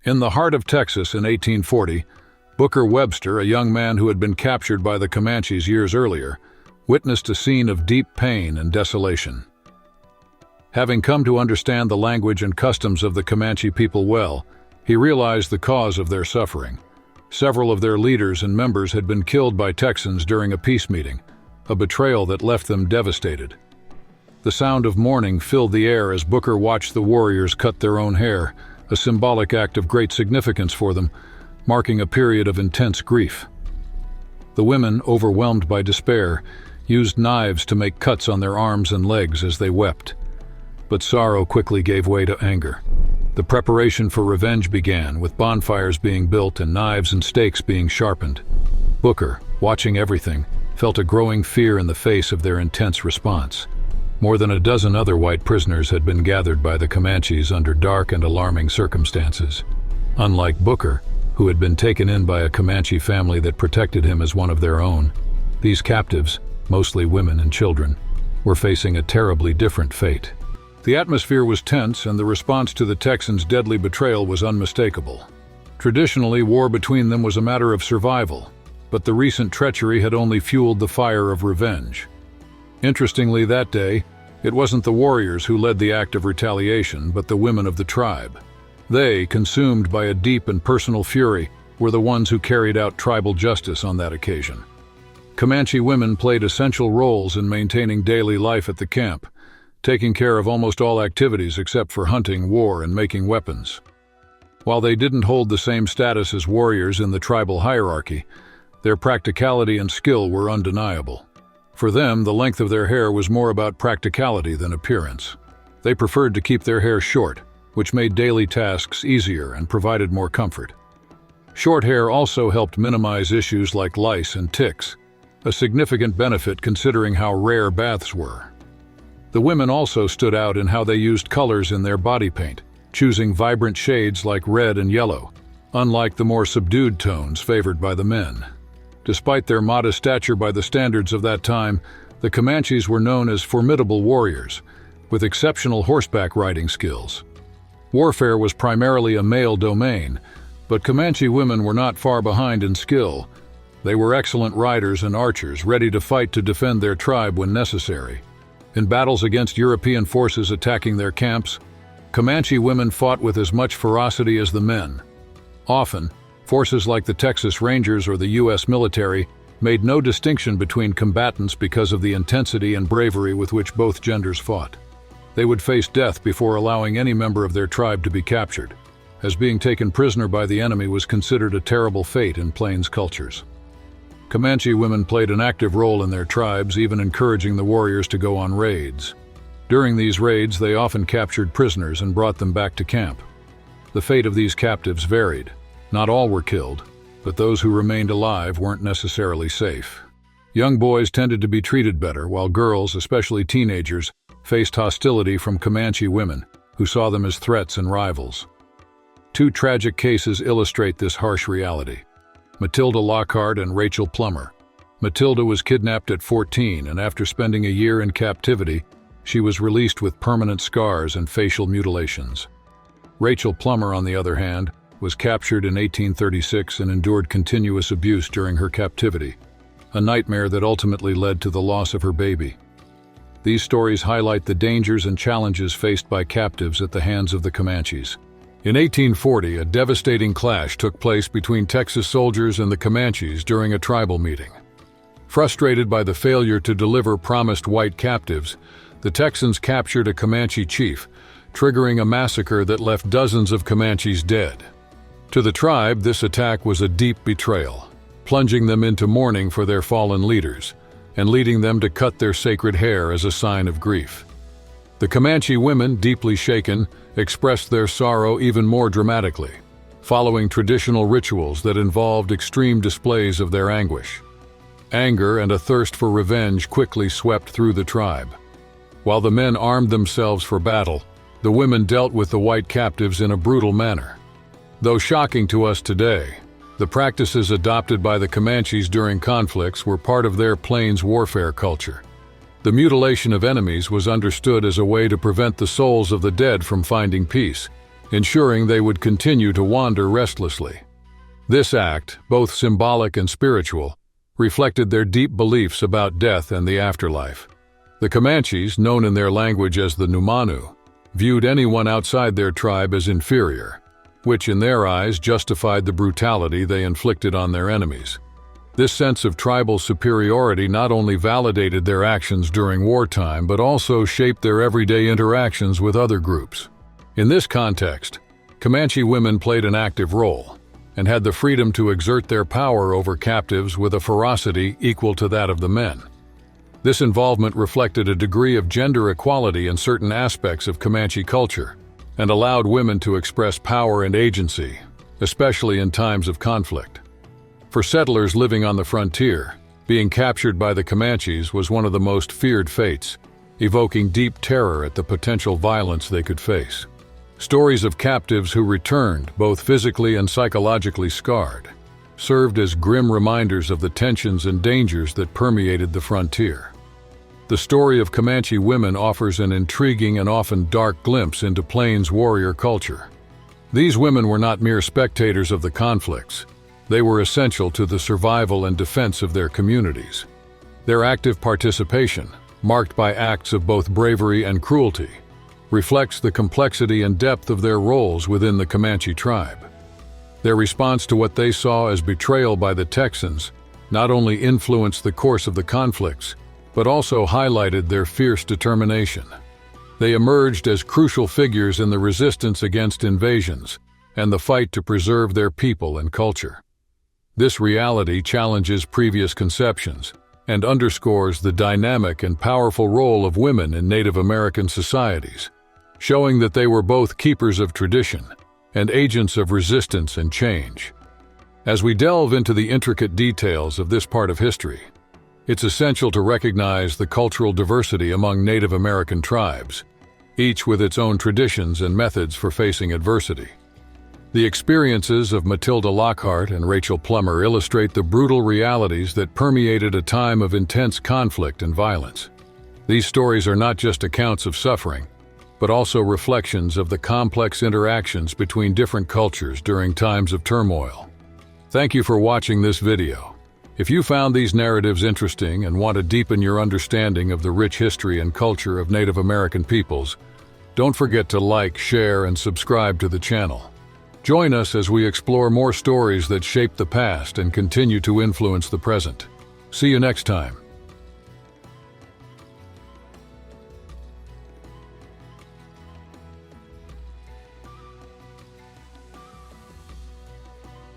In the heart of Texas in 1840, Booker Webster, a young man who had been captured by the Comanches years earlier, witnessed a scene of deep pain and desolation. Having come to understand the language and customs of the Comanche people well, he realized the cause of their suffering. Several of their leaders and members had been killed by Texans during a peace meeting, a betrayal that left them devastated. The sound of mourning filled the air as Booker watched the warriors cut their own hair, a symbolic act of great significance for them, marking a period of intense grief. The women, overwhelmed by despair, used knives to make cuts on their arms and legs as they wept. But sorrow quickly gave way to anger. The preparation for revenge began, with bonfires being built and knives and stakes being sharpened. Booker, watching everything, felt a growing fear in the face of their intense response. More than a dozen other white prisoners had been gathered by the Comanches under dark and alarming circumstances. Unlike Booker, who had been taken in by a Comanche family that protected him as one of their own, these captives, mostly women and children, were facing a terribly different fate. The atmosphere was tense, and the response to the Texans' deadly betrayal was unmistakable. Traditionally, war between them was a matter of survival, but the recent treachery had only fueled the fire of revenge. Interestingly, that day, it wasn't the warriors who led the act of retaliation, but the women of the tribe. They, consumed by a deep and personal fury, were the ones who carried out tribal justice on that occasion. Comanche women played essential roles in maintaining daily life at the camp, taking care of almost all activities except for hunting, war, and making weapons. While they didn't hold the same status as warriors in the tribal hierarchy, their practicality and skill were undeniable. For them, the length of their hair was more about practicality than appearance. They preferred to keep their hair short, which made daily tasks easier and provided more comfort. Short hair also helped minimize issues like lice and ticks, a significant benefit considering how rare baths were. The women also stood out in how they used colors in their body paint, choosing vibrant shades like red and yellow, unlike the more subdued tones favored by the men. Despite their modest stature by the standards of that time, the Comanches were known as formidable warriors, with exceptional horseback riding skills. Warfare was primarily a male domain, but Comanche women were not far behind in skill. They were excellent riders and archers, ready to fight to defend their tribe when necessary. In battles against European forces attacking their camps, Comanche women fought with as much ferocity as the men. Often, forces like the Texas Rangers or the U.S. military made no distinction between combatants because of the intensity and bravery with which both genders fought. They would face death before allowing any member of their tribe to be captured, as being taken prisoner by the enemy was considered a terrible fate in Plains cultures. Comanche women played an active role in their tribes, even encouraging the warriors to go on raids. During these raids, they often captured prisoners and brought them back to camp. The fate of these captives varied. Not all were killed, but those who remained alive weren't necessarily safe. Young boys tended to be treated better, while girls, especially teenagers, faced hostility from Comanche women, who saw them as threats and rivals. Two tragic cases illustrate this harsh reality: Matilda Lockhart and Rachel Plummer. Matilda was kidnapped at 14, and after spending a year in captivity, she was released with permanent scars and facial mutilations. Rachel Plummer, on the other hand, was captured in 1836 and endured continuous abuse during her captivity, a nightmare that ultimately led to the loss of her baby. These stories highlight the dangers and challenges faced by captives at the hands of the Comanches. In 1840, a devastating clash took place between Texas soldiers and the Comanches during a tribal meeting. Frustrated by the failure to deliver promised white captives, the Texans captured a Comanche chief, triggering a massacre that left dozens of Comanches dead. To the tribe, this attack was a deep betrayal, plunging them into mourning for their fallen leaders and leading them to cut their sacred hair as a sign of grief. The Comanche women, deeply shaken, expressed their sorrow even more dramatically, following traditional rituals that involved extreme displays of their anguish. Anger and a thirst for revenge quickly swept through the tribe. While the men armed themselves for battle, the women dealt with the white captives in a brutal manner. Though shocking to us today, the practices adopted by the Comanches during conflicts were part of their Plains warfare culture. The mutilation of enemies was understood as a way to prevent the souls of the dead from finding peace, ensuring they would continue to wander restlessly. This act, both symbolic and spiritual, reflected their deep beliefs about death and the afterlife. The Comanches, known in their language as the Numanu, viewed anyone outside their tribe as inferior, which in their eyes justified the brutality they inflicted on their enemies. This sense of tribal superiority not only validated their actions during wartime but also shaped their everyday interactions with other groups. In this context, Comanche women played an active role and had the freedom to exert their power over captives with a ferocity equal to that of the men. This involvement reflected a degree of gender equality in certain aspects of Comanche culture and allowed women to express power and agency, especially in times of conflict. For settlers living on the frontier, being captured by the Comanches was one of the most feared fates, evoking deep terror at the potential violence they could face. Stories of captives who returned, both physically and psychologically scarred, served as grim reminders of the tensions and dangers that permeated the frontier. The story of Comanche women offers an intriguing and often dark glimpse into Plains warrior culture. These women were not mere spectators of the conflicts. They were essential to the survival and defense of their communities. Their active participation, marked by acts of both bravery and cruelty, reflects the complexity and depth of their roles within the Comanche tribe. Their response to what they saw as betrayal by the Texans not only influenced the course of the conflicts, but also highlighted their fierce determination. They emerged as crucial figures in the resistance against invasions and the fight to preserve their people and culture. This reality challenges previous conceptions and underscores the dynamic and powerful role of women in Native American societies, showing that they were both keepers of tradition and agents of resistance and change. As we delve into the intricate details of this part of history, it's essential to recognize the cultural diversity among Native American tribes, each with its own traditions and methods for facing adversity. The experiences of Matilda Lockhart and Rachel Plummer illustrate the brutal realities that permeated a time of intense conflict and violence. These stories are not just accounts of suffering, but also reflections of the complex interactions between different cultures during times of turmoil. Thank you for watching this video. If you found these narratives interesting and want to deepen your understanding of the rich history and culture of Native American peoples, don't forget to like, share, and subscribe to the channel. Join us as we explore more stories that shaped the past and continue to influence the present. See you next time.